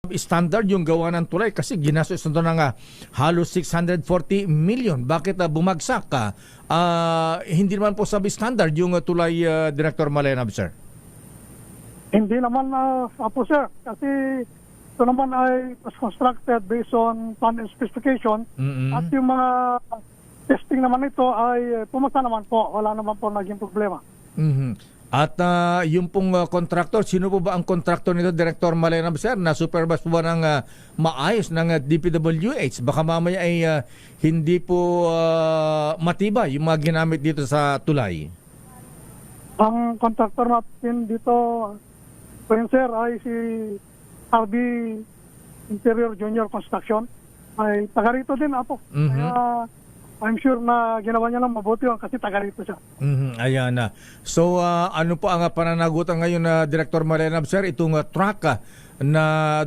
Standard yung gawa ng tulay kasi ginastos nito ng halos 640 million. Bakit bumagsak ka? Hindi naman po substandard yung tulay, Director Malenab, sir. Hindi naman po sir, kasi ito naman ay was constructed based on plan and specification. At yung mga testing naman ito ay pumasa naman po. Wala naman po naging problema. At yung pong contractor, sino po ba ang contractor nito, Director Malenab, sir? Na supervise po ba ng maayos ng DPWH? Baka mamaya ay hindi po matibay yung mga ginamit dito sa tulay. Ang contractor natin dito, sir, ay si RB Interior Junior Construction. Ay taga rito din po. Kaya I'm sure na ginawa niya lang mabuti kasi taga rito siya. Ayan na. So ano po ang pananagutan ngayon na Director Malenab, sir? Itong truck na